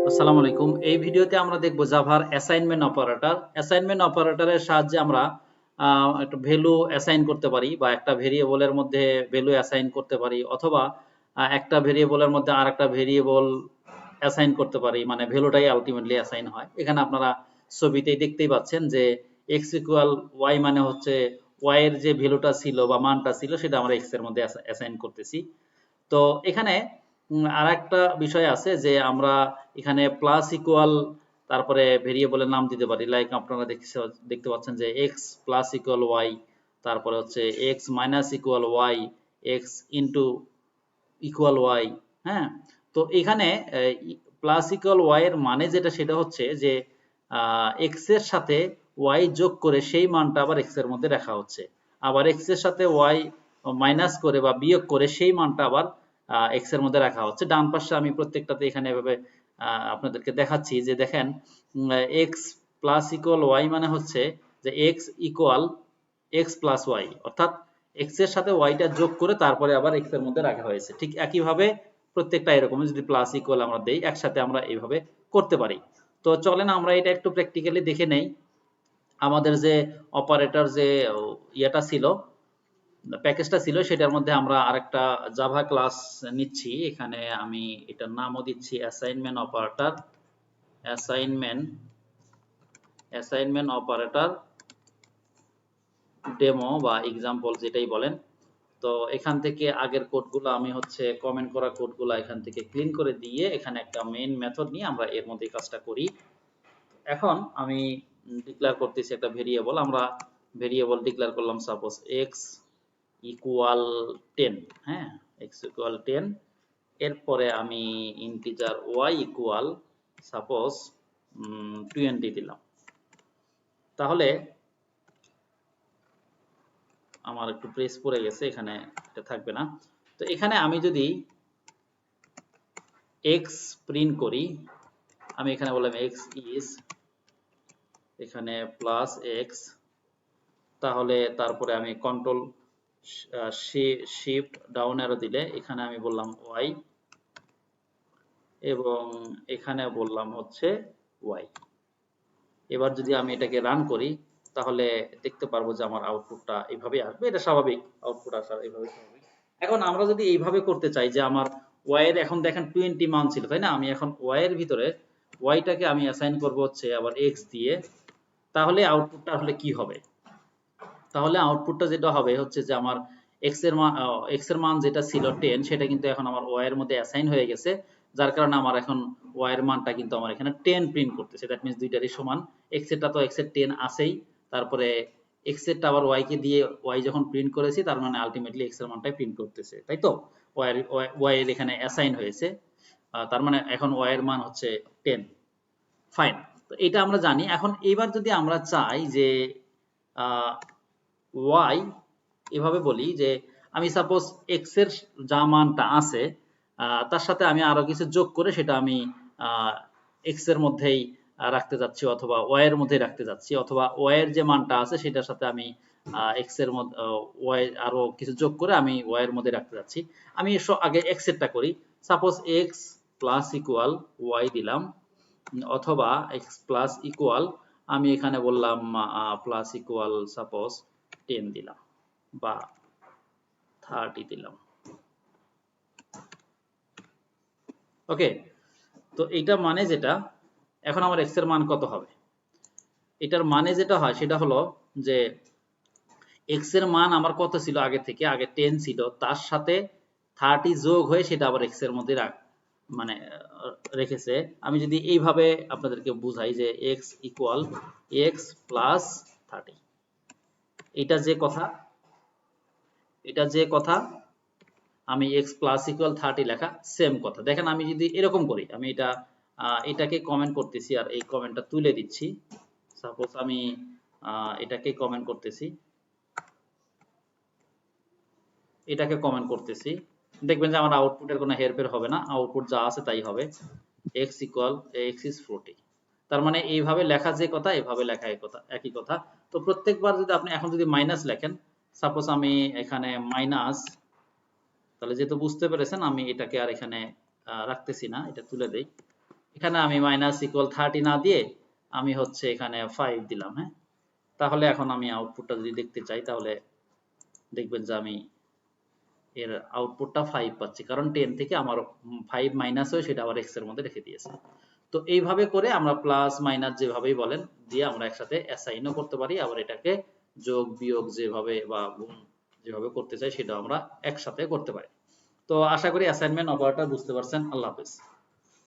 আসসালামু আলাইকুম। এই ভিডিওতে আমরা দেখব জাভার অ্যাসাইনমেন্ট অপারেটর। অ্যাসাইনমেন্ট অপারেটরের সাহায্যে আমরা একটা ভ্যালু অ্যাসাইন করতে পারি বা একটা ভেরিয়েবলের মধ্যে ভ্যালু অ্যাসাইন করতে পারি, অথবা একটা ভেরিয়েবলের মধ্যে আরেকটা ভেরিয়েবল অ্যাসাইন করতে পারি, মানে ভ্যালুটাই আলটিমেটলি অ্যাসাইন হয়। এখানে আপনারা ছবিতেই দেখতেই পাচ্ছেন যে x ইকুয়াল y মানে হচ্ছে y এর যে ভ্যালুটা ছিল বা মানটা ছিল সেটা আমরা x এর মধ্যে অ্যাসাইন করতেছি। তো এখানে আরেকটা বিষয় আছে যে আমরা এখানে প্লাস ইকুয়াল তারপরে ভেরিয়েবলের নাম দিতে পারি। লাইক আপনারা দেখতে পাচ্ছেন যে x প্লাস ইকুয়াল y, তারপরে হচ্ছে x minus equal y, x into equal y। হ্যাঁ, তো এখানে প্লাস ইকুয়াল y এর মানে যেটা সেটা হচ্ছে যে x এর সাথে y যোগ করে সেই মানটা আবার x এর মধ্যে রাখা হচ্ছে, আবার x এর সাথে y মাইনাস করে বা বিয়োগ করে সেই মানটা আবার x এর মধ্যে রাখা হচ্ছে। ডান পাশে আমি প্রত্যেকটাতে এখানে এভাবে আপনাদেরকে দেখাচ্ছি যে দেখেন, x প্লাস ইকুয়াল y মানে হচ্ছে যে x equal x plus y, অর্থাৎ x এর সাথে y টা যোগ করে তারপরে আবার x এর মধ্যে রাখা হয়েছে। ঠিক একইভাবে প্রত্যেকটা এরকম যদি প্লাস ইকুয়াল আমরা দেই একসাথে আমরা এইভাবে করতে পারি। তো চলেন আমরা এটা একটু প্র্যাকটিক্যালি দেখে নেই। আমাদের যে অপারেটর যে ইয়েটা ছিল, প্যাকেজটা ছিল, সেটার মধ্যে আমরা আরেকটা জাভা ক্লাস নিচ্ছি। এখানে আমি এটার নামও দিচ্ছি assignment operator, assignment assignment operator demo বা এক্সাম্পল যেটাই বলেন। তো এখান থেকে আগের কোডগুলো আমি হচ্ছে কমেন্ট করা কোডগুলো এখান থেকে ক্লিন করে দিয়ে এখানে একটা মেইন মেথড নিয়ে আমরা এর মধ্যে কাজটা করি। এখন আমি ডিক্লেয়ার করতেছি একটা ভেরিয়েবল। আমরা ভেরিয়েবল ডিক্লেয়ার করলাম সাপোজ x ইকুয়াল 10। হ্যাঁ, x ইকুয়াল 10। এরপরে আমি ইন্টিজার y ইকুয়াল সাপোজ 20 দিলাম। তাহলে আমার একটু প্রেস পড়ে গেছে, এখানে এটা থাকবে না। তো এখানে আমি যদি x প্রিন্ট করি, আমি এখানে বললাম x ইজ এখানে প্লাস x, তাহলে তারপরে আমি কন্ট্রোল শিফট ডাউন অ্যারো দিলে এখানে আমি বললাম y এবং এখানে বললাম হচ্ছে y। এবার যদি আমি এটাকে রান করি তাহলে দেখতে পারবো যে আমার আউটপুটটা এইভাবে আসবে। এটা স্বাভাবিক, আউটপুট আসার এইভাবে স্বাভাবিক। এখন আমরা যদি এইভাবে করতে চাই যে আমার y এর এখন দেখেন 20 মান ছিল, তাই না? আমি এখন y এর ভিতরে y টাকে আমি অ্যাসাইন করব হচ্ছে আবার x দিয়ে, তাহলে আউটপুটটা আসলে কি হবে? তাহলে আউটপুটটা যেটা হবে হচ্ছে যে আমার x এর মান যেটা ছিল 10 সেটা কিন্তু এখন আমার y এর মধ্যে অ্যাসাইন হয়ে গেছে, যার কারণে আমার এখন y এর মানটা কিন্তু আমার এখানে 10 প্রিন্ট করতেছে। দ্যাট মিন্স দুইটারই সমান। x এরটা তো x এর 10 আছেই, তারপরে x এরটা আবার y কে দিয়ে y যখন প্রিন্ট করেছি তার মানে আলটিমেটলি x এর মানটাই প্রিন্ট করতেছে, তাই তো? y এর এখানে অ্যাসাইন হয়েছে, তার মানে এখন y এর মান হচ্ছে 10। ফাইন, তো এটা আমরা জানি। এখন এবার যদি আমরা চাই যে y এভাবে বলি যে আমি সাপোজ x এর যা মানটা আছে তার সাথে আমি আরো কিছু যোগ করে সেটা আমি x এর মধ্যেই রাখতে যাচ্ছি, অথবা y এর মধ্যেই রাখতে যাচ্ছি, অথবা y এর যে মানটা আছে সেটার সাথে আমি x এর মধ্যে y আরো কিছু যোগ করে আমি y এর মধ্যে রাখতে যাচ্ছি। আমি আগে x এরটা করি। Suppose x plus equal y দিলাম, অথবা x প্লাস ইকুয়াল আমি এখানে বললাম প্লাস ইকুয়াল সাপোজ 10 দিলাম বা 30 দিলাম। ওকে, তো এইটা মানে যেটা, এখন আমার x এর মান কত হবে? এটার মানে যেটা হয় সেটা হলো যে x এর মান আমার কত ছিল আগে থেকে, আগে 10 ছিল, তার সাথে 30 যোগ হয়ে সেটা আবার x এর মধ্যে মানে রেখেছে। আমি যদি এইভাবে আপনাদেরকে বুঝাই যে x ইকুয়াল x প্লাস 30, এটা যে কথা, এটা যে কথা আমি x প্লাস ইকুয়াল 30 লেখা সেম কথা। দেখেন আমি যদি এরকম করি, আমি এটাকে কমেন্ট করতেছি আর এই কমেন্টটা তুলে দিচ্ছি। সাপোজ আমি এটাকে কমেন্ট করতেছি, এটাকে কমেন্ট করতেছি, দেখবেন যে আমার আউটপুটের কোনো হেরফের হবে না, আউটপুট যা আছে তাই হবে। x ইকুয়াল x ইজ 40, তার মানে এইভাবে লেখা যে কথা এভাবে লেখা একই কথা। তো প্রত্যেকবার যদি আপনি এখন যদি মাইনাস লেখেন, সাপোজ আমি এখানে মাইনাস, তাহলে যেহেতু বুঝতে পেরেছেন আমি এটাকে আর এখানে রাখতেছি না, এটা তুলে দেই। এখানে আমি মাইনাস ইকুয়াল 30 না দিয়ে আমি হচ্ছে এখানে 5 দিলাম। হ্যাঁ, তাহলে এখন আমি আউটপুটটা যদি দেখতে চাই তাহলে দেখবেন যে আমি এর আউটপুটটা 5 পাচ্ছি, কারণ 10 থেকে আমার 5 মাইনাস হয়ে সেটা আবার x এর মধ্যে রেখে দিয়েছে। তো এইভাবে করে আমরা প্লাস মাইনাস যেভাবেই বলেন দিয়ে আমরা একসাথে অ্যাসাইনও করতে পারি, আবার এটাকে যোগ বিয়োগ যেভাবে বা গুণ যেভাবে করতে চাই সেটা আমরা একসাথে করতে পারি। তো আশা করি অ্যাসাইনমেন্ট অপারেটর বুঝতে পারছেন। আল্লাহ হাফেজ।